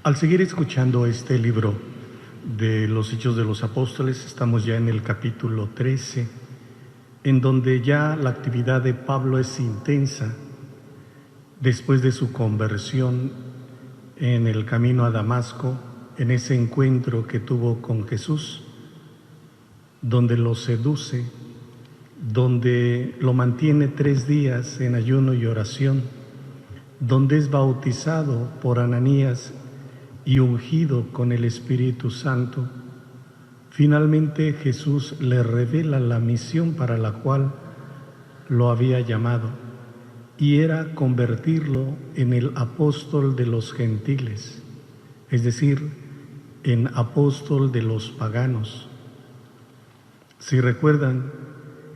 Al seguir escuchando este libro de los Hechos de los Apóstoles, estamos ya en el capítulo 13, en donde ya la actividad de Pablo es intensa después de su conversión en el camino a Damasco, en ese encuentro que tuvo con Jesús, donde lo seduce, donde lo mantiene 3 días en ayuno y oración, donde es bautizado por Ananías y ungido con el Espíritu Santo. Finalmente Jesús le revela la misión para la cual lo había llamado, y era convertirlo en el apóstol de los gentiles, es decir, en apóstol de los paganos. Si recuerdan,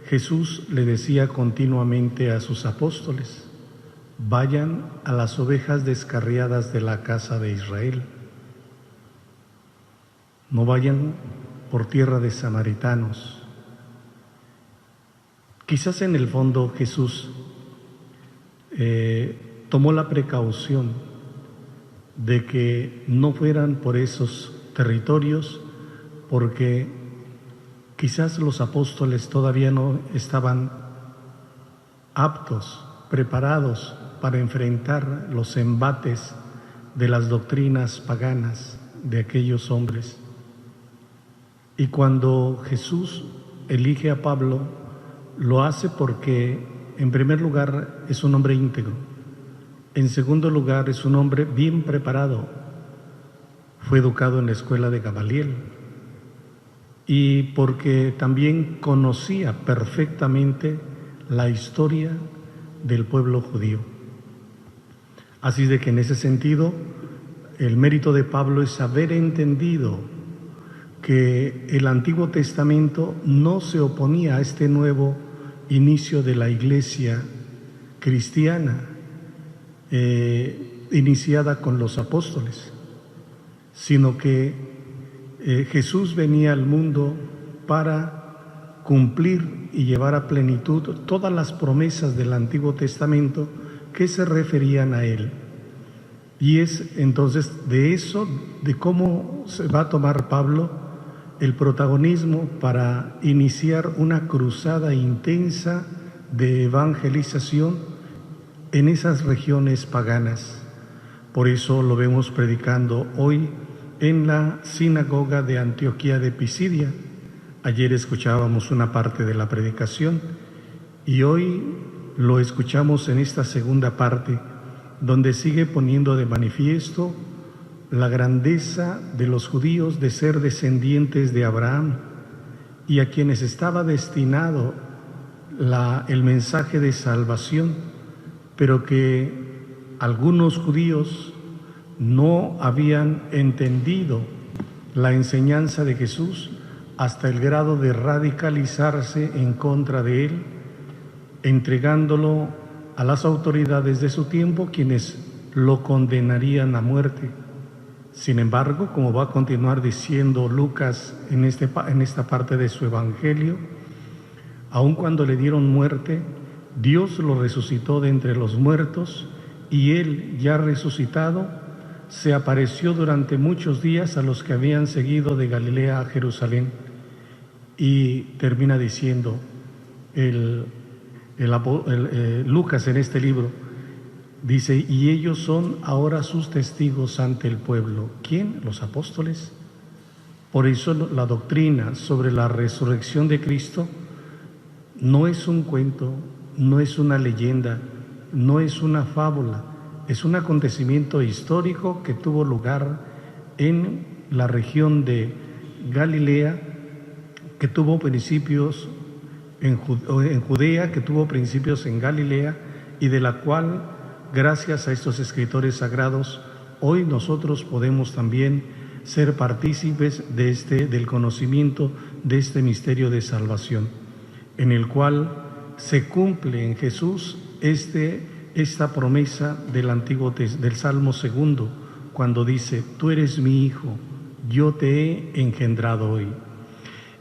Jesús le decía continuamente a sus apóstoles: vayan a las ovejas descarriadas de la casa de Israel. No vayan por tierra de samaritanos. Quizás en el fondo Jesús tomó la precaución de que no fueran por esos territorios, porque quizás los apóstoles todavía no estaban aptos, preparados para enfrentar los embates de las doctrinas paganas de aquellos hombres. Y cuando Jesús elige a Pablo, lo hace porque, en primer lugar, es un hombre íntegro. En segundo lugar, es un hombre bien preparado. Fue educado en la escuela de Gamaliel. Y porque también conocía perfectamente la historia del pueblo judío. Así de que en ese sentido, el mérito de Pablo es haber entendido que el Antiguo Testamento no se oponía a este nuevo inicio de la iglesia cristiana, iniciada con los apóstoles, sino que Jesús venía al mundo para cumplir y llevar a plenitud todas las promesas del Antiguo Testamento que se referían a Él. Y es entonces de eso, de cómo se va a tomar Pablo el protagonismo para iniciar una cruzada intensa de evangelización en esas regiones paganas. Por eso lo vemos predicando hoy en la sinagoga de Antioquía de Pisidia. Ayer escuchábamos una parte de la predicación y hoy lo escuchamos en esta segunda parte, donde sigue poniendo de manifiesto la grandeza de los judíos de ser descendientes de Abraham, y a quienes estaba destinado el mensaje de salvación, pero que algunos judíos no habían entendido la enseñanza de Jesús hasta el grado de radicalizarse en contra de él, entregándolo a las autoridades de su tiempo, quienes lo condenarían a muerte. Sin embargo, como va a continuar diciendo Lucas en esta parte de su evangelio, aun cuando le dieron muerte, Dios lo resucitó de entre los muertos, y él, ya resucitado, se apareció durante muchos días a los que habían seguido de Galilea a Jerusalén. Y termina diciendo Lucas en este libro, dice: y ellos son ahora sus testigos ante el pueblo. ¿Quién? Los apóstoles. Por eso la doctrina sobre la resurrección de Cristo no es un cuento, no es una leyenda, no es una fábula, es un acontecimiento histórico que tuvo lugar en la región de Galilea, que tuvo principios en Judea, que tuvo principios en Galilea, y de la cual, gracias a estos escritores sagrados, hoy nosotros podemos también ser partícipes del conocimiento de este misterio de salvación, en el cual se cumple en Jesús esta promesa del Salmo 2, cuando dice: tú eres mi hijo, yo te he engendrado hoy.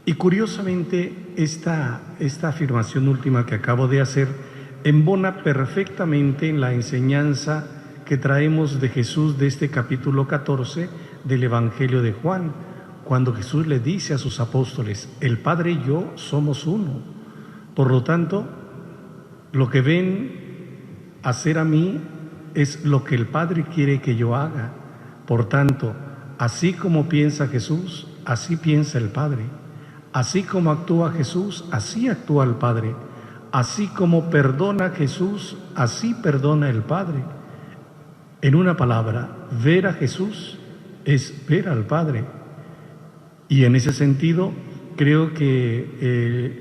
Y curiosamente esta afirmación última que acabo de hacer embona perfectamente en la enseñanza que traemos de Jesús de este capítulo 14 del Evangelio de Juan, cuando Jesús le dice a sus apóstoles: el Padre y yo somos uno. Por lo tanto, lo que ven hacer a mí es lo que el Padre quiere que yo haga. Por tanto, así como piensa Jesús, así piensa el Padre. Así como actúa Jesús, así actúa el Padre. Así como perdona Jesús, así perdona el Padre. En una palabra, ver a Jesús es ver al Padre. Y en ese sentido, creo que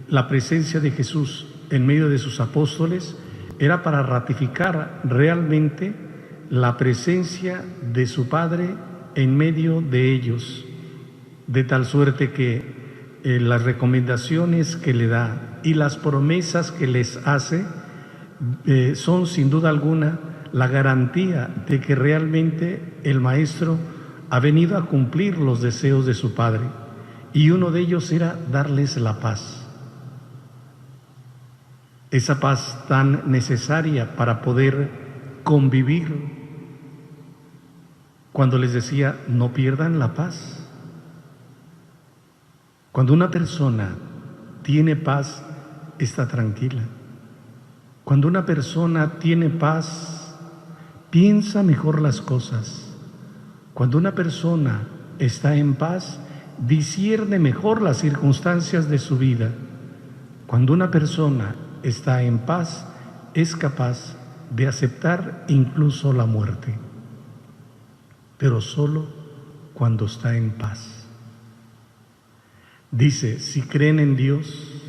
la presencia de Jesús en medio de sus apóstoles era para ratificar realmente la presencia de su Padre en medio de ellos, de tal suerte que las recomendaciones que le da y las promesas que les hace son sin duda alguna la garantía de que realmente el Maestro ha venido a cumplir los deseos de su Padre, y uno de ellos era darles la paz, esa paz tan necesaria para poder convivir. Cuando les decía: no pierdan la paz. Cuando una persona tiene paz, está tranquila. Cuando una persona tiene paz, piensa mejor las cosas. Cuando una persona está en paz, discierne mejor las circunstancias de su vida. Cuando una persona está en paz, es capaz de aceptar incluso la muerte, pero solo cuando está en paz. Dice: si creen en Dios,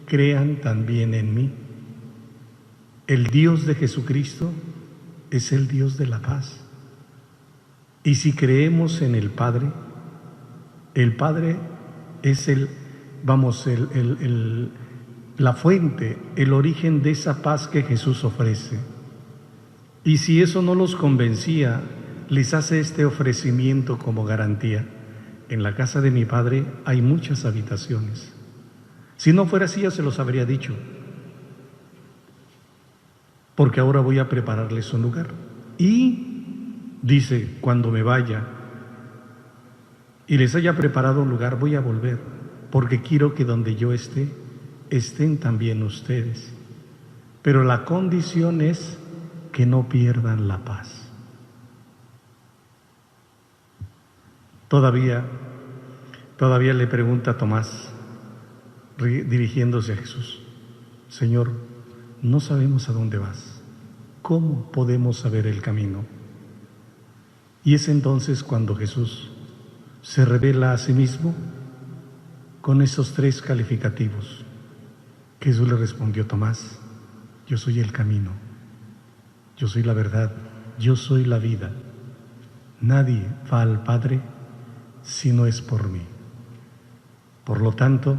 crean también en mí. El Dios de Jesucristo es el Dios de la paz. Y si creemos en el Padre es la fuente, el origen de esa paz que Jesús ofrece. Y si eso no los convencía, les hace este ofrecimiento como garantía: en la casa de mi Padre hay muchas habitaciones. Si no fuera así, ya se los habría dicho, porque ahora voy a prepararles un lugar. Y dice: cuando me vaya y les haya preparado un lugar, voy a volver, porque quiero que donde yo esté, estén también ustedes. Pero la condición es que no pierdan la paz. Todavía le pregunta a Tomás, dirigiéndose a Jesús: Señor, no sabemos a dónde vas. ¿Cómo podemos saber el camino? Y es entonces cuando Jesús se revela a sí mismo con esos tres calificativos. Jesús le respondió: Tomás, yo soy el camino, yo soy la verdad, yo soy la vida. Nadie va al Padre si no es por mí. Por lo tanto,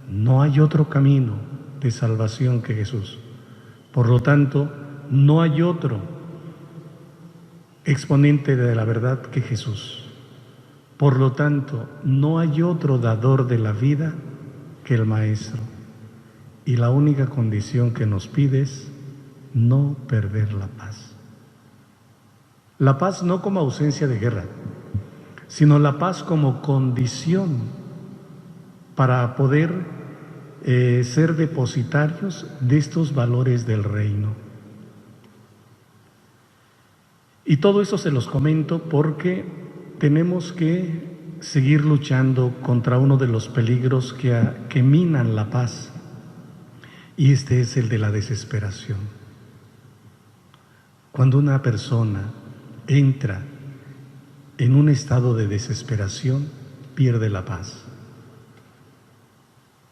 no hay otro camino de salvación que Jesús. Por lo tanto, no hay otro exponente de la verdad que Jesús. Por lo tanto, no hay otro dador de la vida que el Maestro. Y la única condición que nos pide es no perder la paz. La paz no como ausencia de guerra, sino la paz como condición para poder ser depositarios de estos valores del reino. Y todo eso se los comento porque tenemos que seguir luchando contra uno de los peligros que minan la paz, y este es el de la desesperación. Cuando una persona entra en un estado de desesperación, pierde la paz.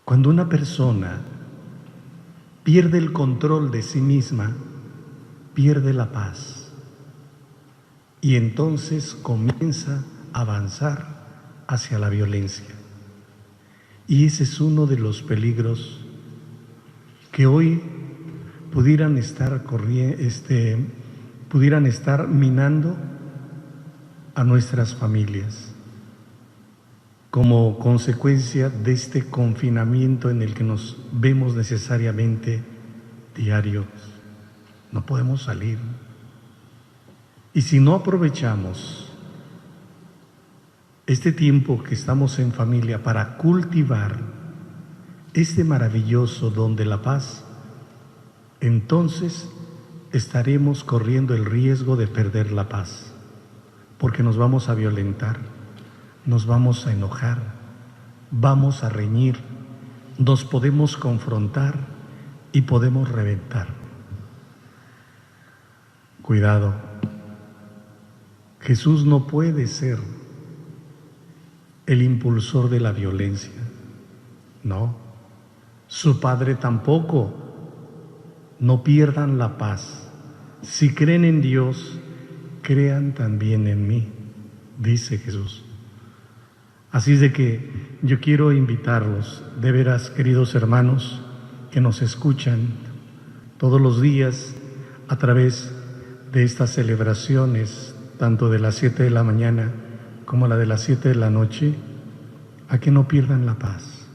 Cuando una persona pierde el control de sí misma, pierde la paz. Y entonces comienza a avanzar hacia la violencia. Y ese es uno de los peligros que hoy pudieran estar minando a nuestras familias como consecuencia de este confinamiento en el que nos vemos necesariamente diarios. no podemos salir. Y si no aprovechamos este tiempo que estamos en familia para cultivar este maravilloso don de la paz, entonces estaremos corriendo el riesgo de perder la paz, porque nos vamos a violentar, nos vamos a enojar, vamos a reñir, nos podemos confrontar y podemos reventar. Cuidado, Jesús no puede ser el impulsor de la violencia, no, su Padre tampoco. No pierdan la paz. Si creen en Dios, crean también en mí, dice Jesús. Así es de que yo quiero invitarlos, de veras, queridos hermanos, que nos escuchan todos los días a través de estas celebraciones, tanto de las 7 de la mañana como la de las 7 de la noche, a que no pierdan la paz.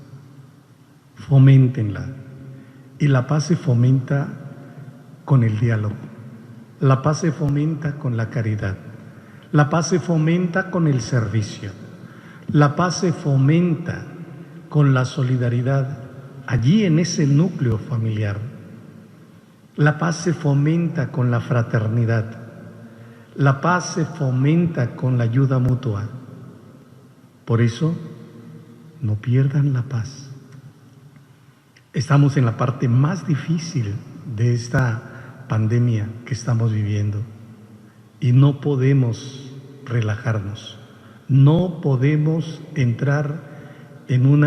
Foméntenla. Y la paz se fomenta con el diálogo, la paz se fomenta con la caridad, la paz se fomenta con el servicio, la paz se fomenta con la solidaridad allí en ese núcleo familiar, la paz se fomenta con la fraternidad, la paz se fomenta con la ayuda mutua. Por eso, no pierdan la paz. Estamos en la parte más difícil de esta pandemia que estamos viviendo y no podemos relajarnos, no podemos entrar en un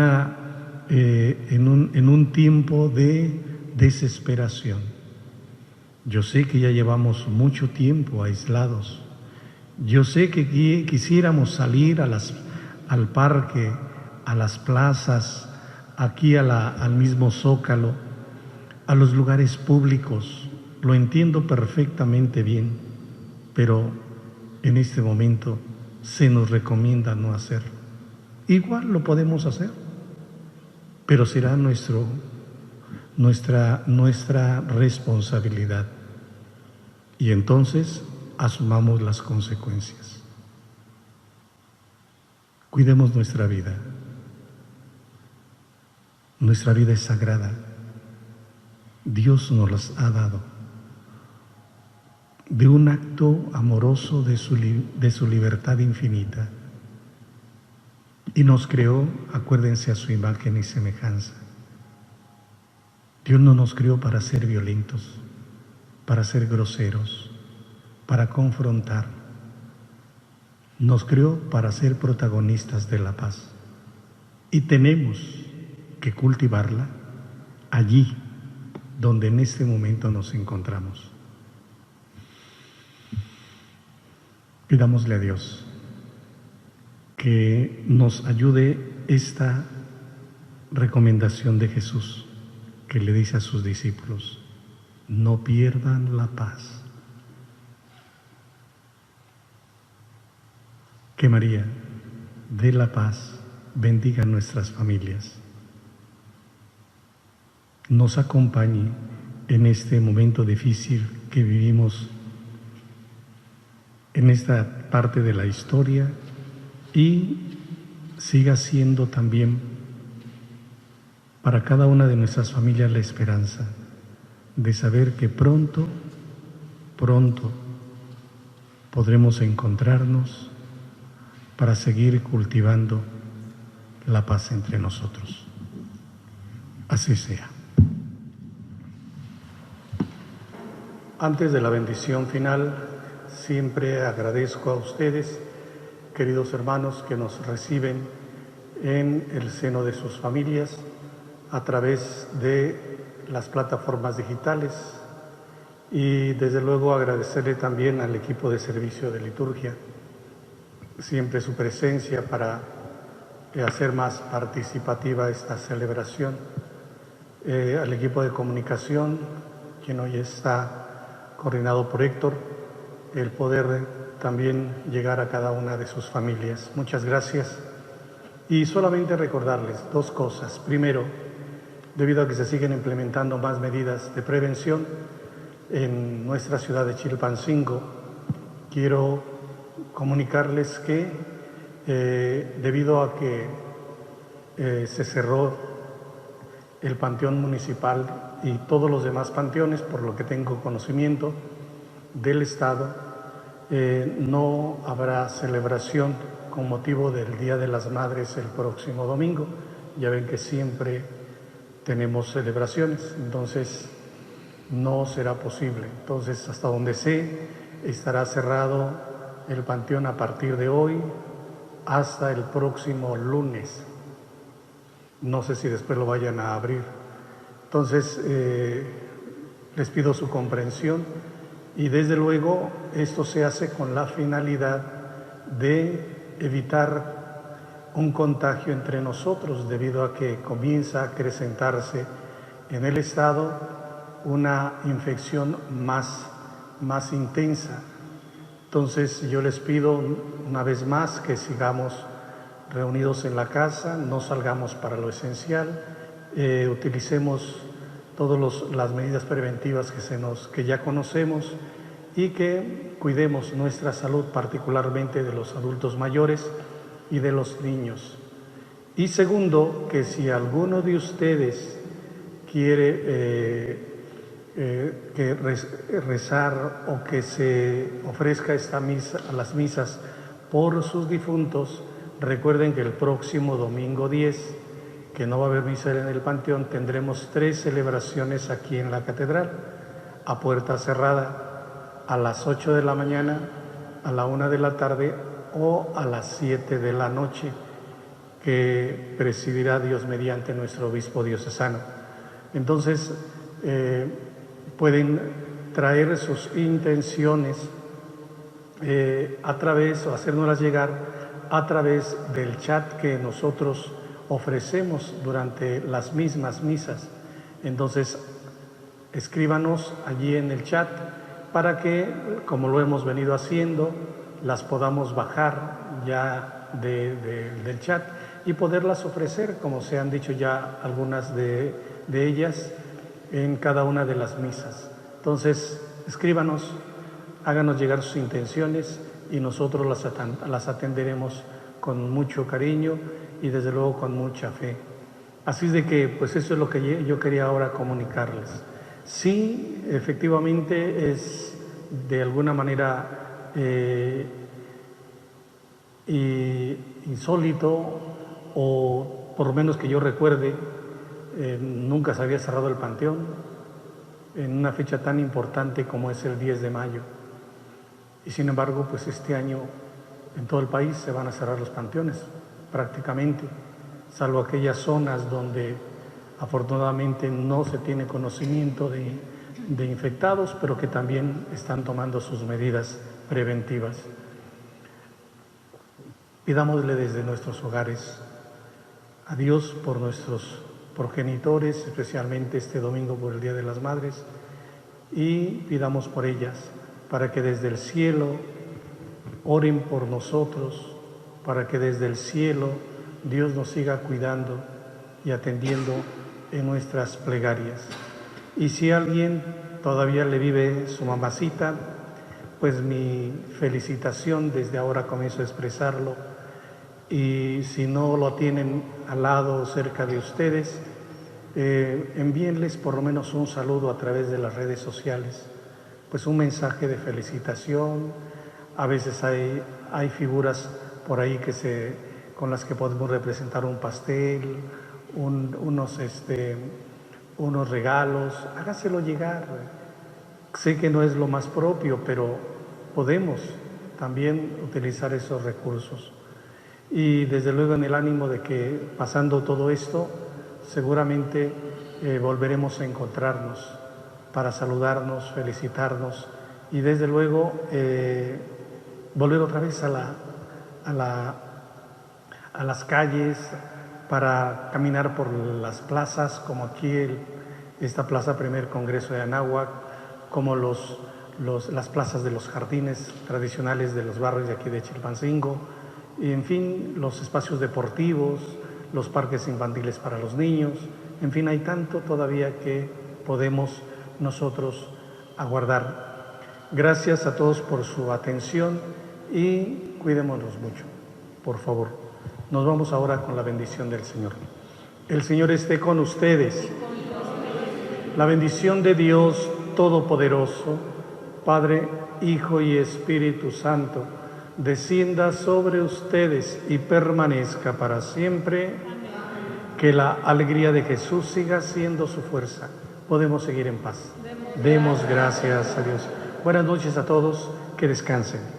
tiempo de desesperación. Yo sé que ya llevamos mucho tiempo aislados, yo sé que quisiéramos salir al parque, a las plazas, aquí al mismo Zócalo, a los lugares públicos, lo entiendo perfectamente bien, pero en este momento se nos recomienda no hacerlo. Igual lo podemos hacer, pero será nuestra responsabilidad. Y entonces asumamos las consecuencias. Cuidemos nuestra vida. Nuestra vida es sagrada. Dios nos las ha dado de un acto amoroso de su libertad infinita. Y nos creó, acuérdense, a su imagen y semejanza. Dios no nos creó para ser violentos, para ser groseros, para confrontar. Nos creó para ser protagonistas de la paz. Y tenemos que cultivarla allí donde en este momento nos encontramos. Pidámosle a Dios que nos ayude esta recomendación de Jesús que le dice a sus discípulos: no pierdan la paz. Que María dé la paz, bendiga nuestras familias, nos acompañe en este momento difícil que vivimos en esta parte de la historia y siga siendo también para cada una de nuestras familias la esperanza de saber que pronto podremos encontrarnos para seguir cultivando la paz entre nosotros. Así sea. Antes de la bendición final, siempre agradezco a ustedes, queridos hermanos, que nos reciben en el seno de sus familias a través de las plataformas digitales, y desde luego agradecerle también al equipo de servicio de liturgia, siempre su presencia para hacer más participativa esta celebración, al equipo de comunicación, quien hoy está coordinado por Héctor, el poder también llegar a cada una de sus familias. Muchas gracias. Y solamente recordarles dos cosas. Primero, debido a que se siguen implementando más medidas de prevención, en nuestra ciudad de Chilpancingo. Quiero comunicarles que debido a que se cerró el panteón municipal y todos los demás panteones, por lo que tengo conocimiento del Estado, no habrá celebración con motivo del Día de las Madres el próximo domingo. Ya ven que siempre tenemos celebraciones, entonces no será posible. Entonces, hasta donde sé, estará cerrado el panteón a partir de hoy hasta el próximo lunes. No sé si después lo vayan a abrir. Entonces, les pido su comprensión y desde luego esto se hace con la finalidad de evitar un contagio entre nosotros, debido a que comienza a acrecentarse en el Estado una infección más intensa. Entonces yo les pido una vez más que sigamos reunidos en la casa, no salgamos para lo esencial, utilicemos todas las medidas preventivas que ya conocemos y que cuidemos nuestra salud, particularmente de los adultos mayores y de los niños. Y segundo, que si alguno de ustedes quiere rezar o que se ofrezca a las misas por sus difuntos, recuerden que el próximo domingo 10, que no va a haber misa en el panteón, tendremos 3 celebraciones aquí en la catedral, a puerta cerrada, a las 8 de la mañana, a la 1 de la tarde o a las 7 de la noche, que presidirá Dios mediante nuestro obispo diocesano. Entonces, pueden traer sus intenciones a través, o hacérnoslas llegar a través del chat que nosotros ofrecemos durante las mismas misas. Entonces, escríbanos allí en el chat para que, como lo hemos venido haciendo, las podamos bajar ya del chat y poderlas ofrecer, como se han dicho ya algunas de ellas, en cada una de las misas. Entonces, escríbanos, háganos llegar sus intenciones y nosotros las atenderemos con mucho cariño y desde luego con mucha fe. Así es de que, pues eso es lo que yo quería ahora comunicarles. Sí, efectivamente es de alguna manera insólito, o por lo menos que yo recuerde, nunca se había cerrado el panteón en una fecha tan importante como es el 10 de mayo. Y sin embargo, pues este año en todo el país se van a cerrar los panteones prácticamente, salvo aquellas zonas donde afortunadamente no se tiene conocimiento de infectados, pero que también están tomando sus medidas preventivas. Pidámosle desde nuestros hogares a Dios por nuestros progenitores, especialmente este domingo por el Día de las Madres, y pidamos por ellas para que desde el cielo oren por nosotros, para que desde el cielo Dios nos siga cuidando y atendiendo en nuestras plegarias. Y si alguien todavía le vive su mamacita, pues mi felicitación desde ahora comienzo a expresarlo. Y si no lo tienen al lado o cerca de ustedes, envíenles por lo menos un saludo a través de las redes sociales, pues un mensaje de felicitación. A veces hay figuras por ahí con las que podemos representar un pastel, unos regalos. Hágaselo llegar. Sé que no es lo más propio, pero podemos también utilizar esos recursos. Y desde luego en el ánimo de que pasando todo esto, seguramente volveremos a encontrarnos para saludarnos, felicitarnos y desde luego volver otra vez a las calles, para caminar por las plazas, como aquí esta plaza Primer Congreso de Anáhuac, como las plazas de los jardines tradicionales de los barrios de aquí de Chilpancingo, y en fin, los espacios deportivos, los parques infantiles para los niños. En fin, hay tanto todavía que podemos nosotros aguardar. Gracias a todos por su atención y cuidémonos mucho, por favor. Nos vamos ahora con la bendición del Señor. El Señor esté con ustedes. La bendición de Dios Todopoderoso, Padre, Hijo y Espíritu Santo, descienda sobre ustedes y permanezca para siempre. Que la alegría de Jesús siga siendo su fuerza. Podemos seguir en paz. Demos gracias a Dios. Buenas noches a todos. Que descansen.